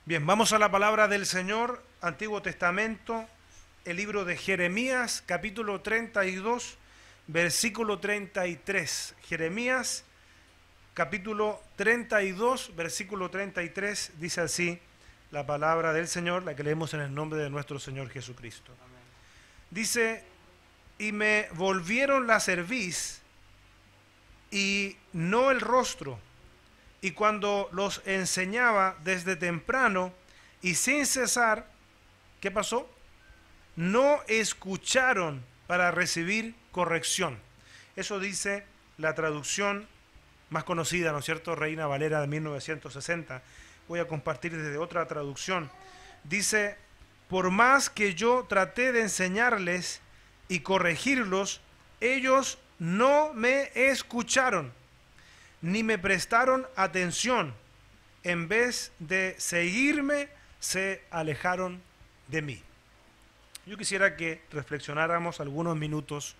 Bien, vamos a la palabra del Señor, Antiguo Testamento, el libro de Jeremías, capítulo 32, versículo 33. Jeremías, capítulo 32, versículo 33, dice así la palabra del Señor, la que leemos en el nombre de nuestro Señor Jesucristo. Dice, y me volvieron la cerviz y no el rostro, y cuando los enseñaba desde temprano y sin cesar, ¿qué pasó? No escucharon para recibir corrección. Eso dice la traducción más conocida, ¿no es cierto? Reina Valera de 1960. Voy a compartir desde otra traducción. Dice, por más que yo traté de enseñarles y corregirlos, ellos no me escucharon ni me prestaron atención. En vez de seguirme, se alejaron de mí. Yo quisiera que reflexionáramos algunos minutos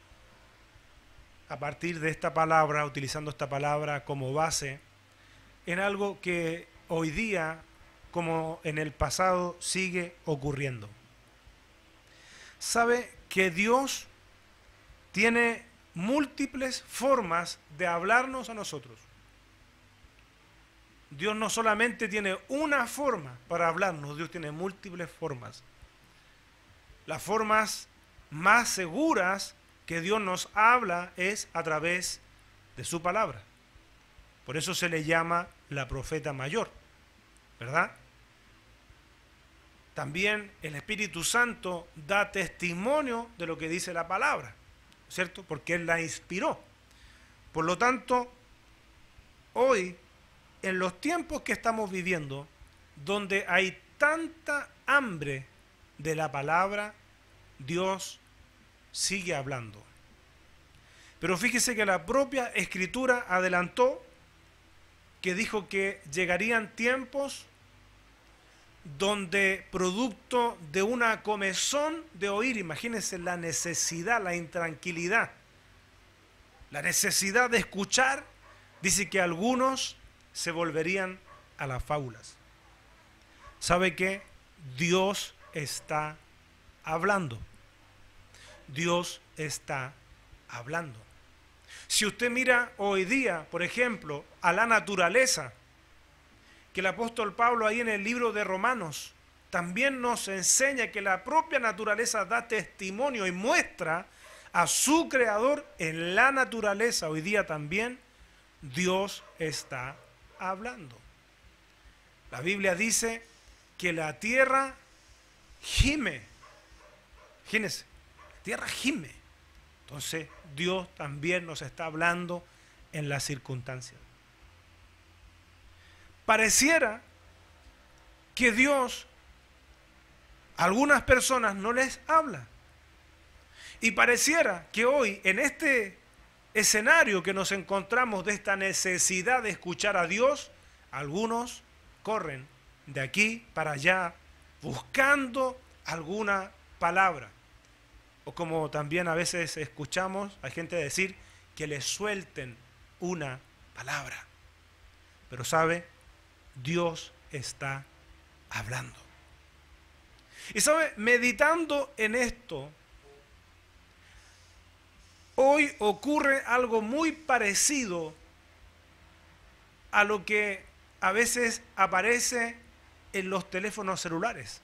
a partir de esta palabra, utilizando esta palabra como base, en algo que hoy día, como en el pasado, sigue ocurriendo. ¿Sabe que Dios tiene múltiples formas de hablarnos a nosotros? Dios no solamente tiene una forma para hablarnos, Dios tiene múltiples formas. Las formas más seguras que Dios nos habla es a través de su palabra. Por eso se le llama la profeta mayor, ¿verdad? También el Espíritu Santo da testimonio de lo que dice la palabra, ¿cierto? Porque Él la inspiró. Por lo tanto, hoy, en los tiempos que estamos viviendo, donde hay tanta hambre de la palabra, Dios sigue hablando. Pero fíjese que la propia Escritura adelantó que dijo que llegarían tiempos donde producto de una comezón de oír, imagínense la necesidad, la intranquilidad, la necesidad de escuchar, dice que algunos se volverían a las fábulas. ¿Sabe qué? Dios está hablando. Dios está hablando. Si usted mira hoy día, por ejemplo, a la naturaleza, que el apóstol Pablo ahí en el libro de Romanos también nos enseña que la propia naturaleza da testimonio y muestra a su creador en la naturaleza. Hoy día también Dios está hablando. La Biblia dice que la tierra gime. Imagínense, la tierra gime. Entonces Dios también nos está hablando en las circunstancias. Pareciera que Dios a algunas personas no les habla. Y pareciera que hoy en este escenario que nos encontramos de esta necesidad de escuchar a Dios, algunos corren de aquí para allá buscando alguna palabra. O como también a veces escuchamos a gente decir que le suelten una palabra. Pero sabe, Dios está hablando. Y sabe, meditando en esto, hoy ocurre algo muy parecido a lo que a veces aparece en los teléfonos celulares.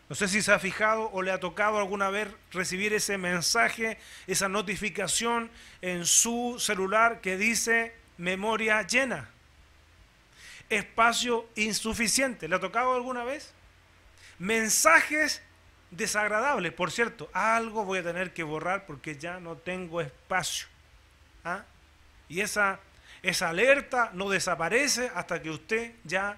No sé si se ha fijado o le ha tocado alguna vez recibir ese mensaje, esa notificación en su celular que dice memoria llena, espacio insuficiente. ¿Le ha tocado alguna vez? Mensajes desagradables, por cierto, algo voy a tener que borrar porque ya no tengo espacio. ¿Ah? Y esa alerta no desaparece hasta que usted ya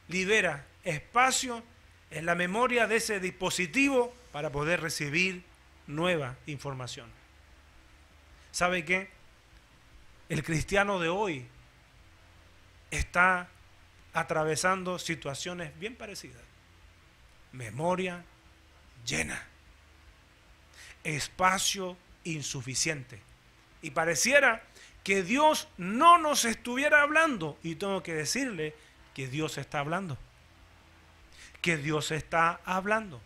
libera espacio en la memoria de ese dispositivo para poder recibir nueva información. ¿Sabe qué? El cristiano de hoy está atravesando situaciones bien parecidas. Memoria llena, espacio insuficiente. Y pareciera que Dios no nos estuviera hablando. Y tengo que decirle que Dios está hablando. Que Dios está hablando.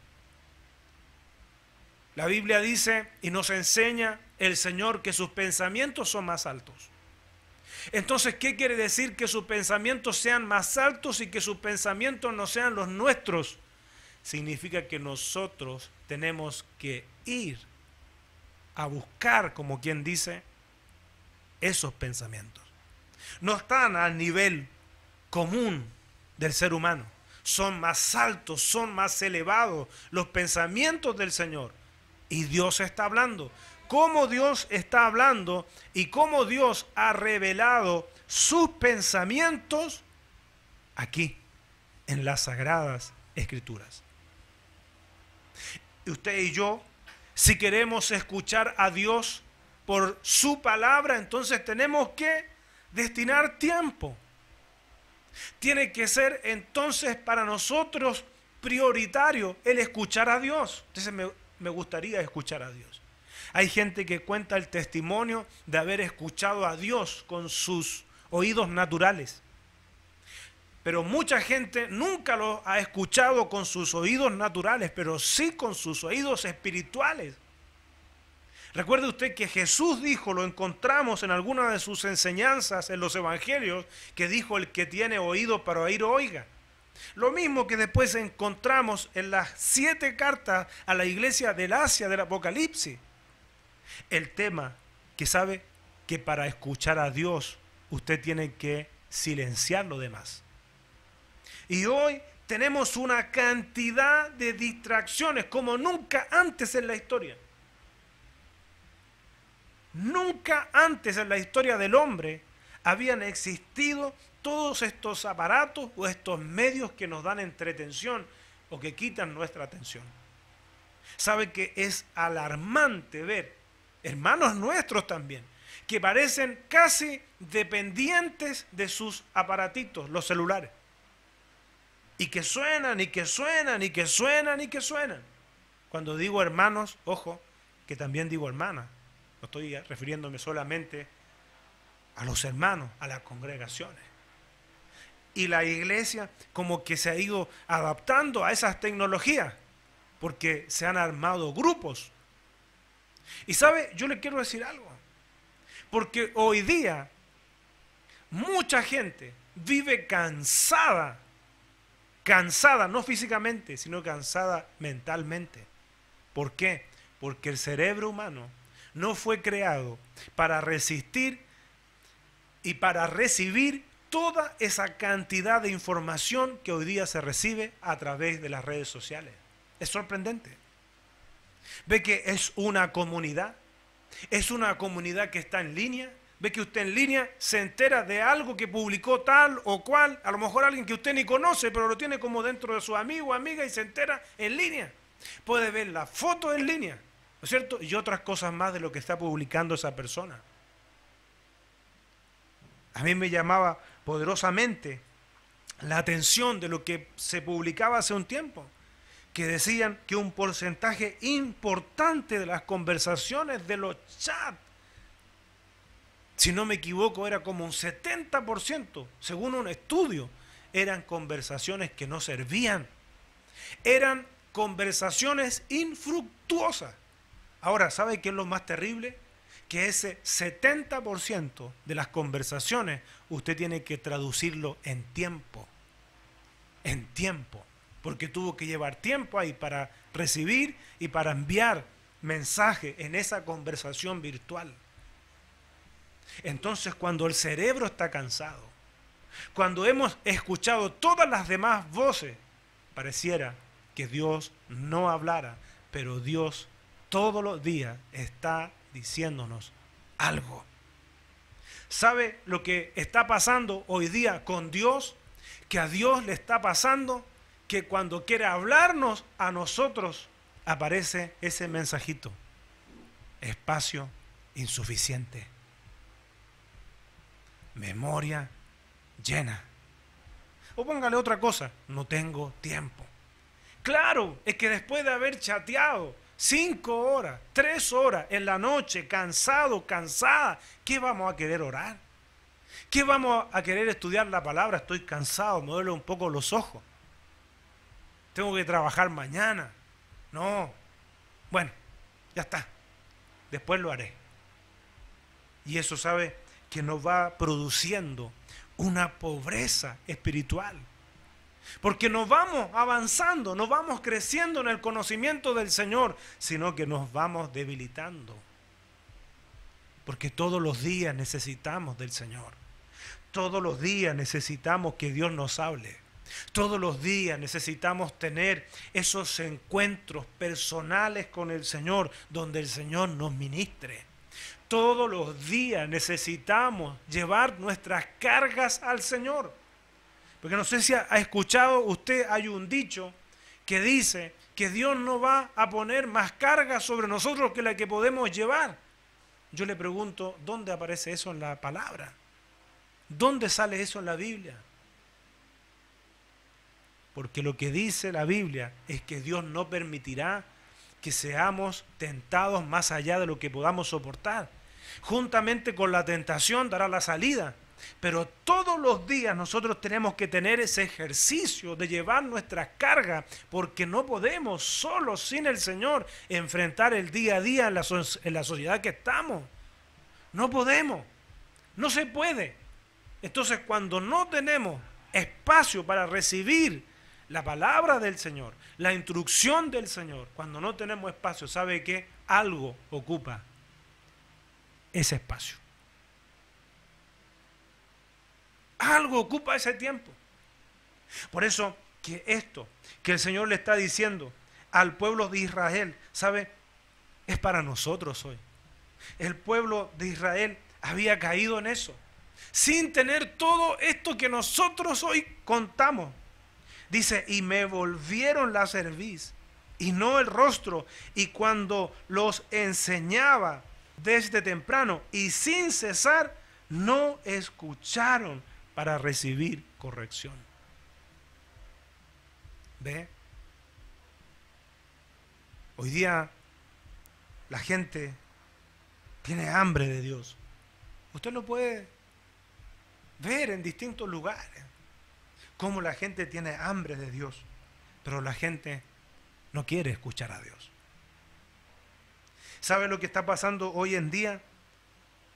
La Biblia dice y nos enseña el Señor que sus pensamientos son más altos. Entonces, ¿qué quiere decir? Que sus pensamientos sean más altos y que sus pensamientos no sean los nuestros. Significa que nosotros tenemos que ir a buscar, como quien dice, esos pensamientos. No están al nivel común del ser humano. Son más altos, son más elevados los pensamientos del Señor. Y Dios está hablando. Cómo Dios está hablando y cómo Dios ha revelado sus pensamientos aquí, en las Sagradas Escrituras. Y usted y yo, si queremos escuchar a Dios por su palabra, entonces tenemos que destinar tiempo. Tiene que ser entonces para nosotros prioritario el escuchar a Dios. Entonces me gustaría escuchar a Dios. Hay gente que cuenta el testimonio de haber escuchado a Dios con sus oídos naturales. Pero mucha gente nunca lo ha escuchado con sus oídos naturales, pero sí con sus oídos espirituales. Recuerde usted que Jesús dijo, lo encontramos en alguna de sus enseñanzas en los evangelios, que dijo: el que tiene oído para oír, oiga. Lo mismo que después encontramos en las 7 cartas a la iglesia del Asia del Apocalipsis. El tema que sabe que para escuchar a Dios usted tiene que silenciar lo demás. Y hoy tenemos una cantidad de distracciones como nunca antes en la historia. Nunca antes en la historia del hombre habían existido todos estos aparatos o estos medios que nos dan entretención o que quitan nuestra atención. Sabe que es alarmante ver hermanos nuestros también que parecen casi dependientes de sus aparatitos, los celulares, y que suenan y que suenan y que suenan y que suenan. Cuando digo hermanos, ojo, que también digo hermanas. No estoy refiriéndome solamente a los hermanos, a las congregaciones. Y la iglesia como que se ha ido adaptando a esas tecnologías, porque se han armado grupos. Y sabe, yo le quiero decir algo, porque hoy día mucha gente vive cansada, no físicamente, sino cansada mentalmente. ¿Por qué? Porque el cerebro humano no fue creado para resistir y para recibir toda esa cantidad de información que hoy día se recibe a través de las redes sociales. Es sorprendente. Ve que es una comunidad que está en línea. Ve que usted en línea se entera de algo que publicó tal o cual, a lo mejor alguien que usted ni conoce, pero lo tiene como dentro de su amigo o amiga y se entera en línea. Puede ver la foto en línea, ¿no es cierto? Y otras cosas más de lo que está publicando esa persona. A mí me llamaba poderosamente la atención de lo que se publicaba hace un tiempo, que decían que un porcentaje importante de las conversaciones de los chats, si no me equivoco, era como un 70%, según un estudio, eran conversaciones que no servían, eran conversaciones infructuosas. Ahora, ¿sabe qué es lo más terrible? Que ese 70% de las conversaciones usted tiene que traducirlo en tiempo, porque tuvo que llevar tiempo ahí para recibir y para enviar mensaje en esa conversación virtual. Entonces, cuando el cerebro está cansado, cuando hemos escuchado todas las demás voces, pareciera que Dios no hablara, pero Dios todos los días está diciéndonos algo. ¿Sabe lo que está pasando hoy día con Dios? Que a Dios le está pasando que cuando quiere hablarnos a nosotros, aparece ese mensajito: espacio insuficiente, memoria llena. O póngale otra cosa: no tengo tiempo. Claro, es que después de haber chateado 5 horas, 3 horas en la noche, cansado, cansada, ¿qué vamos a querer orar? ¿Qué vamos a querer estudiar la palabra? Estoy cansado, me duelen un poco los ojos. Tengo que trabajar mañana. No. Bueno, ya está. Después lo haré. Y eso, sabe, que nos va produciendo una pobreza espiritual. Porque no vamos avanzando, no vamos creciendo en el conocimiento del Señor, sino que nos vamos debilitando. Porque todos los días necesitamos del Señor. Todos los días necesitamos que Dios nos hable. Todos los días necesitamos tener esos encuentros personales con el Señor, donde el Señor nos ministre. Todos los días necesitamos llevar nuestras cargas al Señor. Porque no sé si ha escuchado usted, hay un dicho que dice que Dios no va a poner más cargas sobre nosotros que la que podemos llevar. Yo le pregunto, ¿dónde aparece eso en la palabra? ¿Dónde sale eso en la Biblia? Porque lo que dice la Biblia es que Dios no permitirá que seamos tentados más allá de lo que podamos soportar. Juntamente con la tentación dará la salida. Pero todos los días nosotros tenemos que tener ese ejercicio de llevar nuestras cargas, porque no podemos solos, sin el Señor, enfrentar el día a día en la sociedad que estamos. No podemos, no se puede. Entonces, cuando no tenemos espacio para recibir la palabra del Señor, la instrucción del Señor, cuando no tenemos espacio, ¿sabe qué? Algo ocupa ese espacio. Algo ocupa ese tiempo. Por eso que esto que el Señor le está diciendo al pueblo de Israel, ¿sabe? Es para nosotros hoy. El pueblo de Israel había caído en eso, sin tener todo esto que nosotros hoy contamos. Dice, y me volvieron la cerviz y no el rostro, y cuando los enseñaba desde temprano y sin cesar, no escucharon para recibir corrección. ¿Ve? Hoy día la gente tiene hambre de Dios. Usted lo puede ver en distintos lugares, cómo la gente tiene hambre de Dios, pero la gente no quiere escuchar a Dios. ¿Sabe lo que está pasando hoy en día?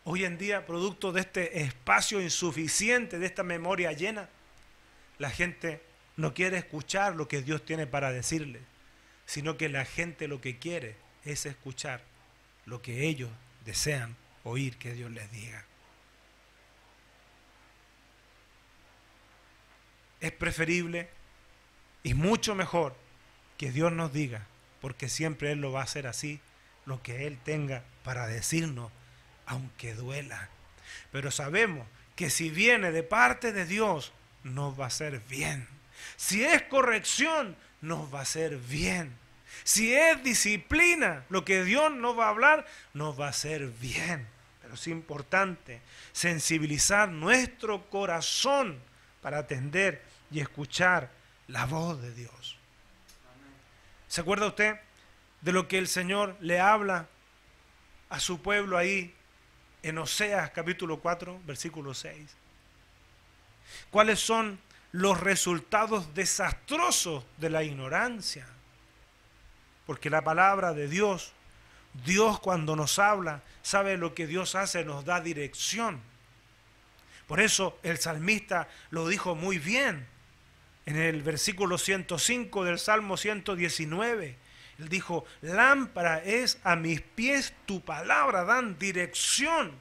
Hoy en día, producto de este espacio insuficiente, de esta memoria llena, la gente no quiere escuchar lo que Dios tiene para decirle, sino que la gente lo que quiere es escuchar lo que ellos desean oír que Dios les diga. Es preferible y mucho mejor que Dios nos diga, porque siempre Él lo va a hacer así, lo que Él tenga para decirnos, aunque duela. Pero sabemos que si viene de parte de Dios, nos va a hacer bien. Si es corrección, nos va a hacer bien. Si es disciplina, lo que Dios nos va a hablar, nos va a hacer bien. Pero es importante sensibilizar nuestro corazón para atender y escuchar la voz de Dios. ¿Se acuerda usted de lo que el Señor le habla a su pueblo ahí en Oseas capítulo 4, versículo 6? ¿Cuáles son los resultados desastrosos de la ignorancia? Porque la palabra de Dios, Dios cuando nos habla, sabe lo que Dios hace, nos da dirección. Por eso el salmista lo dijo muy bien en el versículo 105 del Salmo 119. Él dijo, lámpara es a mis pies tu palabra, dan dirección.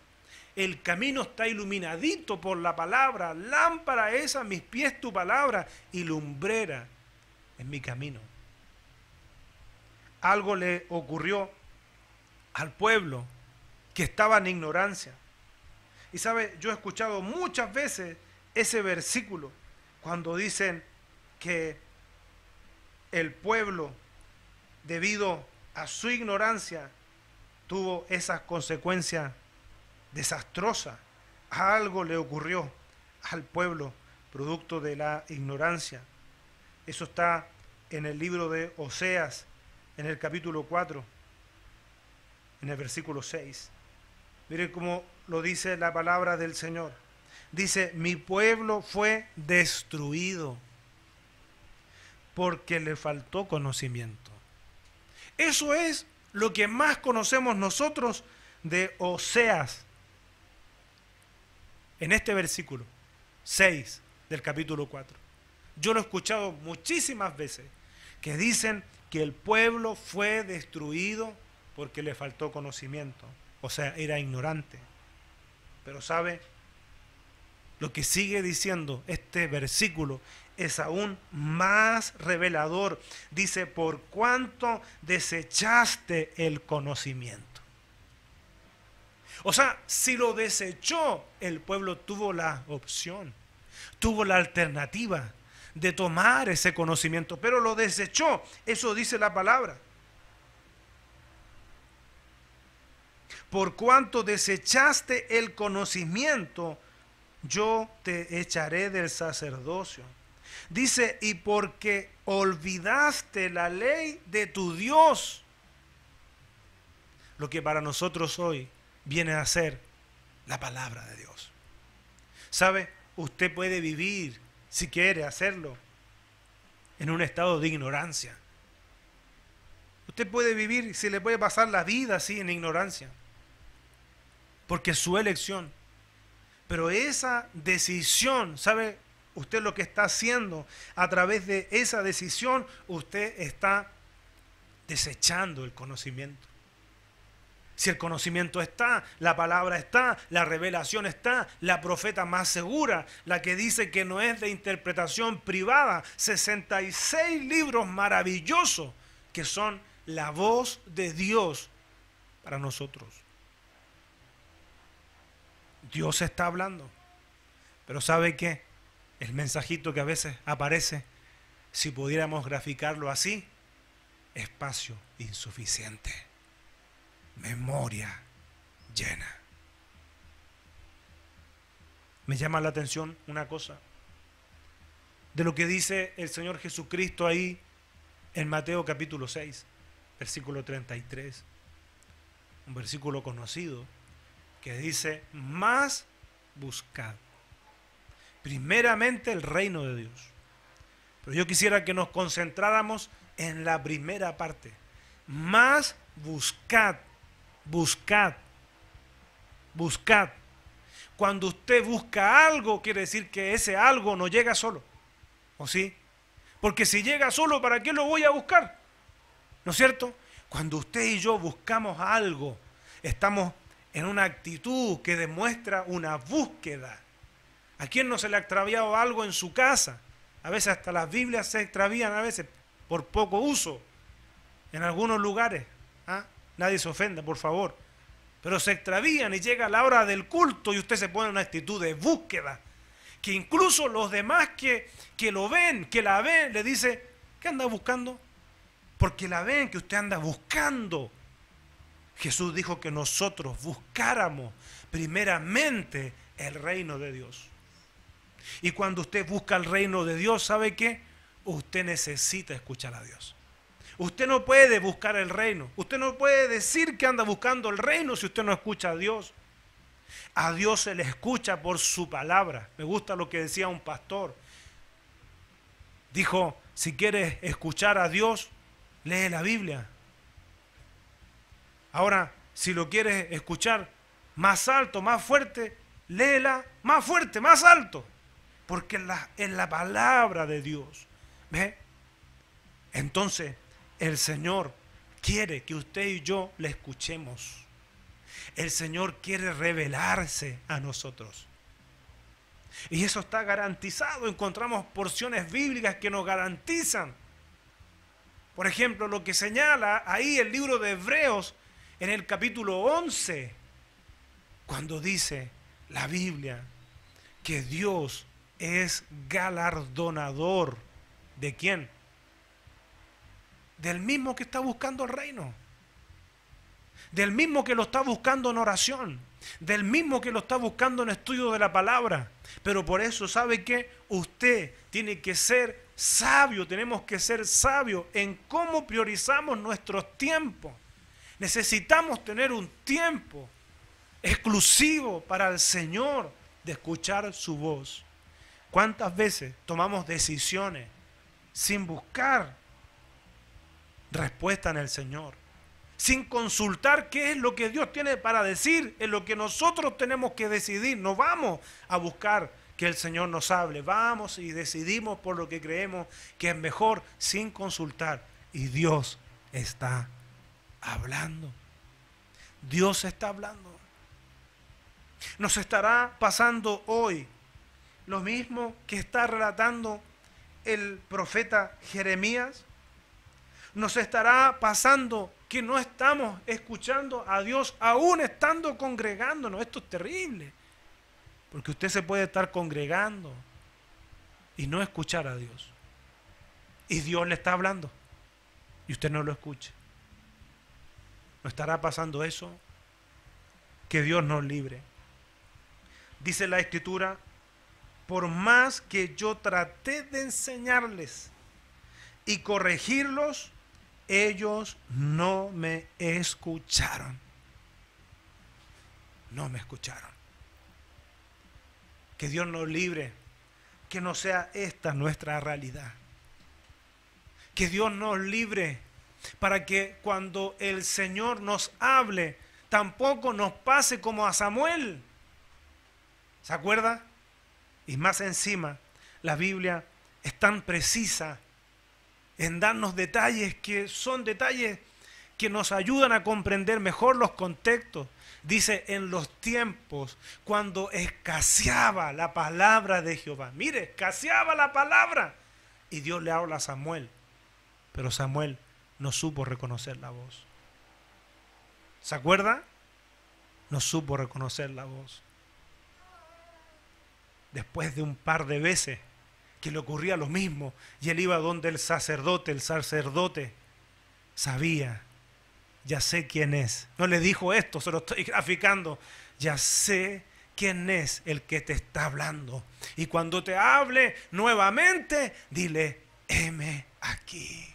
El camino está iluminadito por la palabra. Lámpara es a mis pies tu palabra y lumbrera en mi camino. Algo le ocurrió al pueblo que estaba en ignorancia. Y sabe, yo he escuchado muchas veces ese versículo cuando dicen que el pueblo, debido a su ignorancia, tuvo esas consecuencias desastrosas. Algo le ocurrió al pueblo producto de la ignorancia. Eso está en el libro de Oseas, en el capítulo 4, en el versículo 6. Miren cómo lo dice la palabra del Señor. Dice, mi pueblo fue destruido porque le faltó conocimiento. Eso es lo que más conocemos nosotros de Oseas. En este versículo 6 del capítulo 4. Yo lo he escuchado muchísimas veces, que dicen que el pueblo fue destruido porque le faltó conocimiento. O sea, era ignorante. Pero ¿sabe? Lo que sigue diciendo este versículo es aún más revelador. Dice, por cuanto desechaste el conocimiento. O sea, si lo desechó, el pueblo tuvo la opción, tuvo la alternativa de tomar ese conocimiento, pero lo desechó. Eso dice la palabra. Por cuanto desechaste el conocimiento, yo te echaré del sacerdocio. Dice, y porque olvidaste la ley de tu Dios. Lo que para nosotros hoy viene a ser la palabra de Dios. ¿Sabe? Usted puede vivir, si quiere hacerlo, en un estado de ignorancia. Usted puede vivir, se le puede pasar la vida así en ignorancia, porque es su elección. Pero esa decisión, ¿sabe usted lo que está haciendo? A través de esa decisión, usted está desechando el conocimiento. Si el conocimiento está, la palabra está, la revelación está, la profeta más segura, la que dice que no es de interpretación privada, 66 libros maravillosos que son la voz de Dios para nosotros. Dios está hablando, pero ¿sabe qué? El mensajito que a veces aparece, si pudiéramos graficarlo así, espacio insuficiente. Memoria llena. Me llama la atención una cosa de lo que dice el Señor Jesucristo ahí en Mateo capítulo 6, versículo 33. Un versículo conocido que dice, más buscad primeramente el reino de Dios. Pero yo quisiera que nos concentráramos en la primera parte. Más buscad. Buscad, buscad. Cuando usted busca algo, quiere decir que ese algo no llega solo, ¿o sí? Porque si llega solo, ¿para qué lo voy a buscar? ¿No es cierto? Cuando usted y yo buscamos algo, estamos en una actitud que demuestra una búsqueda. ¿A quién no se le ha extraviado algo en su casa? A veces hasta las Biblias se extravían, a veces por poco uso, en algunos lugares. ¿Ah? Nadie se ofenda, por favor. Pero se extravían y llega la hora del culto y usted se pone en una actitud de búsqueda. Que incluso los demás que lo ven, que la ven, le dice, ¿qué anda buscando? Porque la ven que usted anda buscando. Jesús dijo que nosotros buscáramos primeramente el reino de Dios. Y cuando usted busca el reino de Dios, ¿sabe qué? Usted necesita escuchar a Dios. Usted no puede buscar el reino. Usted no puede decir que anda buscando el reino si usted no escucha a Dios. A Dios se le escucha por su palabra. Me gusta lo que decía un pastor. Dijo, si quieres escuchar a Dios, lee la Biblia. Ahora, si lo quieres escuchar más alto, más fuerte, léela más fuerte, más alto. Porque es la palabra de Dios. ¿Ve? Entonces, el Señor quiere que usted y yo le escuchemos. El Señor quiere revelarse a nosotros. Y eso está garantizado. Encontramos porciones bíblicas que nos garantizan. Por ejemplo, lo que señala ahí el libro de Hebreos en el capítulo 11, cuando dice la Biblia que Dios es galardonador. ¿De quién? Del mismo que está buscando el reino, del mismo que lo está buscando en oración, del mismo que lo está buscando en estudio de la palabra. Pero por eso, ¿sabe qué? Usted tiene que ser sabio, tenemos que ser sabios en cómo priorizamos nuestros tiempos. Necesitamos tener un tiempo exclusivo para el Señor, de escuchar su voz. ¿Cuántas veces tomamos decisiones sin buscar respuesta en el Señor? Sin consultar qué es lo que Dios tiene para decir, en lo que nosotros tenemos que decidir. No vamos a buscar que el Señor nos hable. Vamos y decidimos por lo que creemos que es mejor sin consultar. Y Dios está hablando. Dios está hablando. Nos estará pasando hoy lo mismo que está relatando el profeta Jeremías. Nos estará pasando que no estamos escuchando a Dios aún estando congregándonos. Esto es terrible, porque usted se puede estar congregando y no escuchar a Dios, y Dios le está hablando y usted no lo escucha. ¿No estará pasando eso? Que Dios nos libre. Dice la Escritura: por más que yo traté de enseñarles y corregirlos, ellos no me escucharon. No me escucharon. Que Dios nos libre, que no sea esta nuestra realidad. Que Dios nos libre para que cuando el Señor nos hable, tampoco nos pase como a Samuel. ¿Se acuerda? Y más encima, la Biblia es tan precisa en darnos detalles que son detalles que nos ayudan a comprender mejor los contextos. Dice: en los tiempos cuando escaseaba la palabra de Jehová. Mire, escaseaba la palabra. Y Dios le habla a Samuel. Pero Samuel no supo reconocer la voz. ¿Se acuerda? No supo reconocer la voz. Después de un par de veces que le ocurría lo mismo, y él iba donde el sacerdote sabía: ya sé quién es. No le dijo esto, se lo estoy graficando. Ya sé quién es el que te está hablando. Y cuando te hable nuevamente, dile: heme aquí.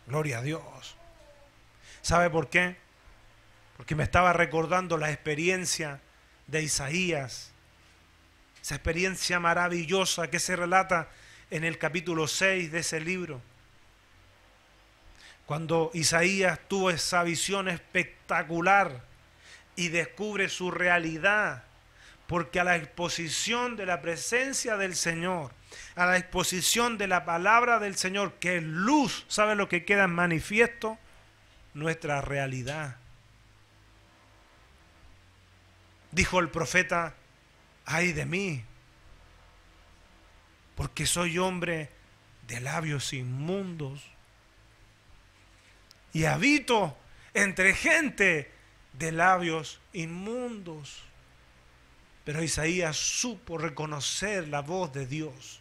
Gloria a Dios. ¿Sabe por qué? Porque me estaba recordando la experiencia de Isaías, esa experiencia maravillosa que se relata en el capítulo 6 de ese libro. Cuando Isaías tuvo esa visión espectacular y descubre su realidad, porque a la exposición de la presencia del Señor, a la exposición de la palabra del Señor, que es luz, ¿sabe lo que queda en manifiesto? Nuestra realidad. Dijo el profeta: ay de mí, porque soy hombre de labios inmundos y habito entre gente de labios inmundos. Pero Isaías supo reconocer la voz de Dios.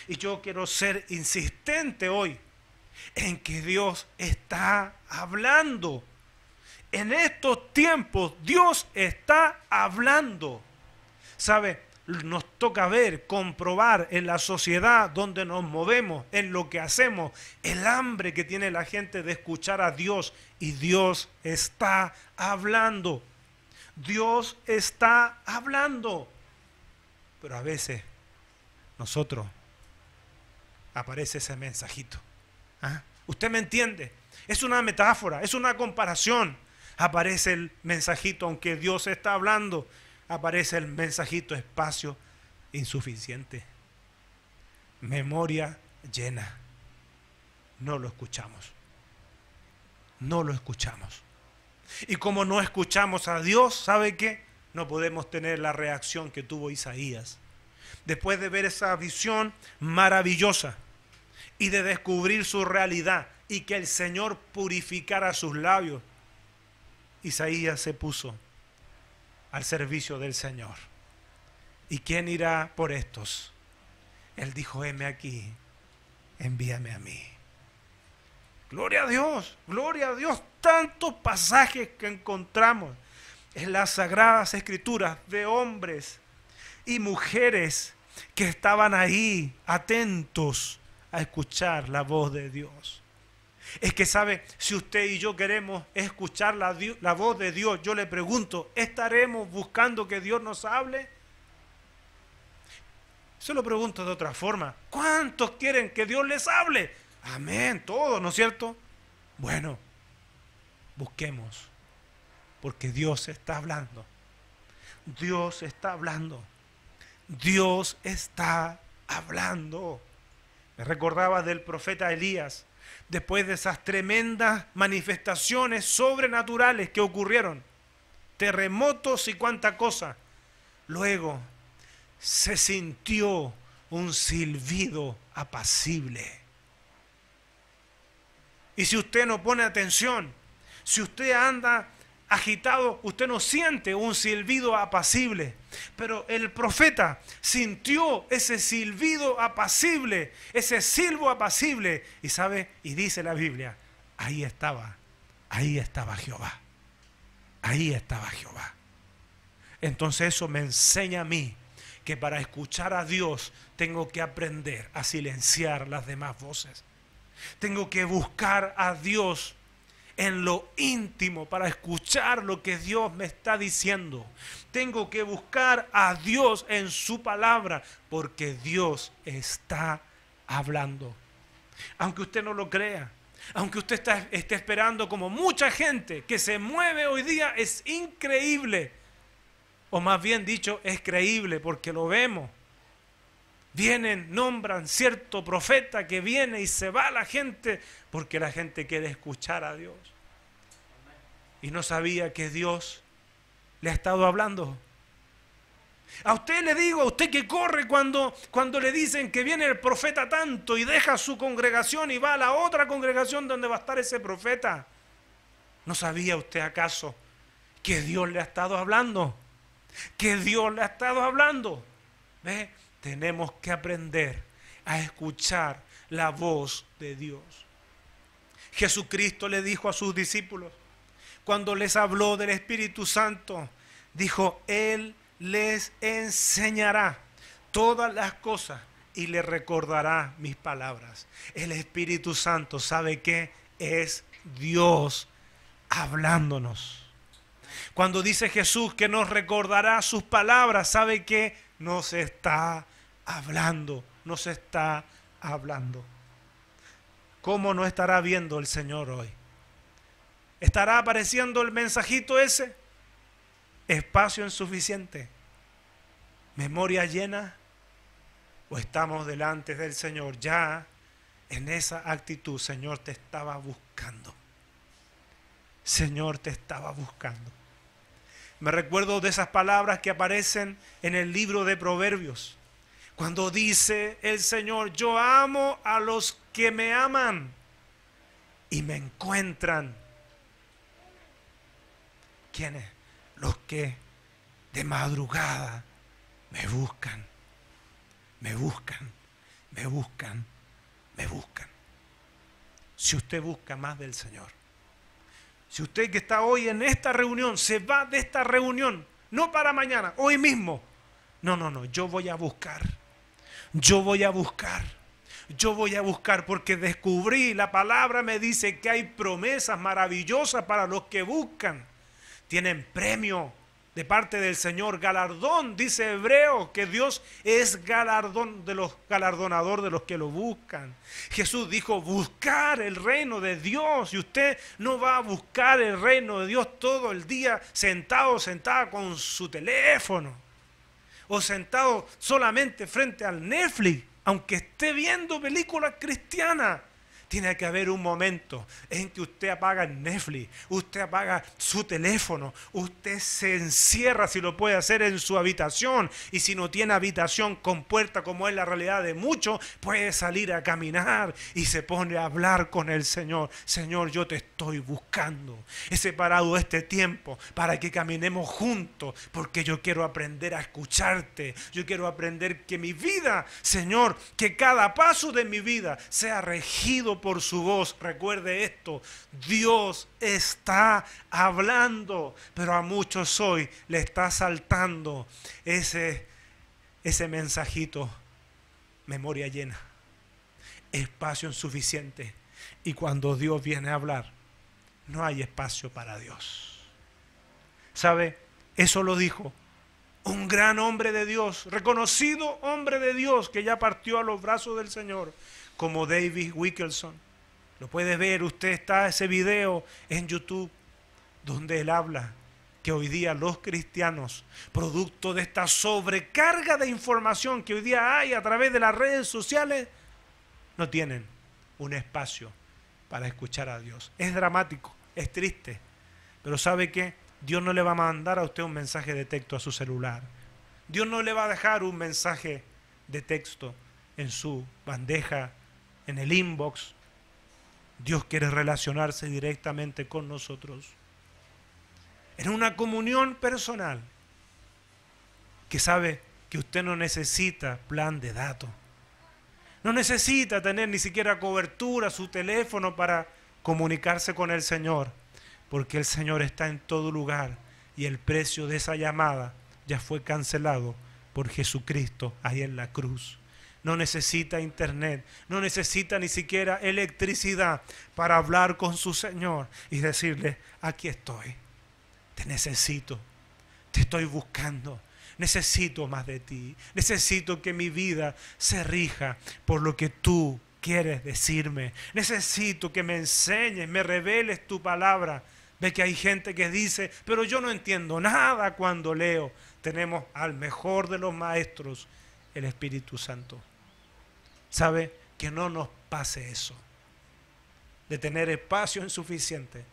Y yo quiero ser insistente hoy en que Dios está hablando. En estos tiempos Dios está hablando. ¿Sabe? Nos toca ver, comprobar en la sociedad donde nos movemos, en lo que hacemos, el hambre que tiene la gente de escuchar a Dios. Y Dios está hablando. Dios está hablando. Pero a veces nosotros aparece ese mensajito. ¿Ah? ¿Usted me entiende? Es una metáfora, es una comparación. Aparece el mensajito, aunque Dios está hablando, aparece el mensajito: espacio insuficiente, memoria llena. No lo escuchamos. No lo escuchamos. Y como no escuchamos a Dios, ¿sabe qué? No podemos tener la reacción que tuvo Isaías. Después de ver esa visión maravillosa y de descubrir su realidad y que el Señor purificara sus labios, Isaías se puso al servicio del Señor. ¿Y quién irá por estos? Él dijo: heme aquí, envíame a mí. Gloria a Dios, gloria a Dios. Tantos pasajes que encontramos en las Sagradas Escrituras de hombres y mujeres que estaban ahí atentos a escuchar la voz de Dios. Es que sabe, si usted y yo queremos escuchar la voz de Dios, yo le pregunto, ¿estaremos buscando que Dios nos hable? Se lo pregunto de otra forma. ¿Cuántos quieren que Dios les hable? Amén, todos, ¿no es cierto? Bueno, busquemos, porque Dios está hablando. Dios está hablando. Dios está hablando. Me recordaba del profeta Elías, después de esas tremendas manifestaciones sobrenaturales que ocurrieron, terremotos y cuánta cosa. Luego se sintió un silbido apacible. Y si usted no pone atención, si usted anda agitado, usted no siente un silbido apacible. Pero el profeta sintió ese silbido apacible, ese silbo apacible. Y sabe, y dice la Biblia, ahí estaba Jehová. Ahí estaba Jehová. Entonces eso me enseña a mí que para escuchar a Dios tengo que aprender a silenciar las demás voces. Tengo que buscar a Dios en lo íntimo para escuchar lo que Dios me está diciendo. Tengo que buscar a Dios en su palabra porque Dios está hablando. Aunque usted no lo crea, aunque usted esté esperando como mucha gente que se mueve hoy día, es increíble. O más bien dicho, es creíble porque lo vemos. Vienen, nombran cierto profeta que viene y se va la gente porque la gente quiere escuchar a Dios. Y no sabía que Dios le ha estado hablando. A usted le digo, a usted que corre cuando le dicen que viene el profeta tanto y deja su congregación y va a la otra congregación donde va a estar ese profeta. ¿No sabía usted acaso que Dios le ha estado hablando? Que Dios le ha estado hablando. ¿Ve? Tenemos que aprender a escuchar la voz de Dios. Jesucristo le dijo a sus discípulos, cuando les habló del Espíritu Santo, dijo, Él les enseñará todas las cosas y les recordará mis palabras. El Espíritu Santo, ¿sabe qué? Es Dios hablándonos. Cuando dice Jesús que nos recordará sus palabras, ¿sabe qué? Nos está hablando, nos está hablando. ¿Cómo no estará viendo el Señor hoy? ¿Estará apareciendo el mensajito ese? ¿Espacio insuficiente? ¿Memoria llena? ¿O estamos delante del Señor ya en esa actitud? Señor, te estaba buscando. Señor, te estaba buscando. Me recuerdo de esas palabras que aparecen en el libro de Proverbios. Cuando dice el Señor, yo amo a los que me aman y me encuentran. ¿Quiénes? Los que de madrugada me buscan, me buscan, me buscan, me buscan. Si usted busca más del Señor, si usted que está hoy en esta reunión se va de esta reunión, no para mañana, hoy mismo. No, yo voy a buscar. Yo voy a buscar. Yo voy a buscar porque descubrí, la palabra me dice que hay promesas maravillosas para los que buscan. Tienen premio de parte del Señor, galardón, dice Hebreo, que Dios es galardonador de los que lo buscan. Jesús dijo, buscar el reino de Dios, y usted no va a buscar el reino de Dios todo el día sentada con su teléfono, o sentado solamente frente al Netflix, aunque esté viendo películas cristianas. Tiene que haber un momento en que usted apaga el Netflix, usted apaga su teléfono, usted se encierra, si lo puede hacer, en su habitación. Y si no tiene habitación con puerta, como es la realidad de muchos, puede salir a caminar y se pone a hablar con el Señor. Señor, yo te estoy buscando. He separado este tiempo para que caminemos juntos, porque yo quiero aprender a escucharte. Yo quiero aprender que mi vida, Señor, que cada paso de mi vida sea regido por su voz. Recuerde esto, Dios está hablando, pero a muchos hoy le está saltando ese mensajito, memoria llena, espacio insuficiente. Y cuando Dios viene a hablar, no hay espacio para Dios. ¿Sabe? Eso lo dijo un gran hombre de Dios, reconocido hombre de Dios, que ya partió a los brazos del Señor, como David Wilkerson. Lo puede ver, usted está ese video en YouTube, donde él habla que hoy día los cristianos, producto de esta sobrecarga de información que hoy día hay a través de las redes sociales, no tienen un espacio para escuchar a Dios. Es dramático, es triste, pero ¿sabe qué? Dios no le va a mandar a usted un mensaje de texto a su celular. Dios no le va a dejar un mensaje de texto en su bandeja, en el inbox. Dios quiere relacionarse directamente con nosotros en una comunión personal, que sabe que usted no necesita plan de datos, no necesita tener ni siquiera cobertura su teléfono para comunicarse con el Señor, porque el Señor está en todo lugar y el precio de esa llamada ya fue cancelado por Jesucristo ahí en la cruz. No necesita internet, no necesita ni siquiera electricidad para hablar con su Señor y decirle: aquí estoy, te necesito, te estoy buscando, necesito más de ti, necesito que mi vida se rija por lo que tú quieres decirme, necesito que me enseñes, me reveles tu palabra. Ve que hay gente que dice: pero yo no entiendo nada cuando leo. Tenemos al mejor de los maestros, el Espíritu Santo. ¿Sabe? Que no nos pase eso, de tener espacio insuficiente,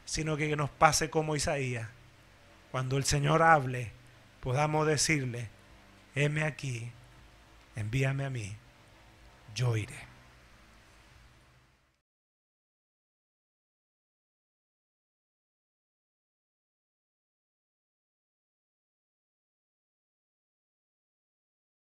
sino que nos pase como Isaías. Cuando el Señor hable, podamos decirle: heme aquí, envíame a mí, yo iré.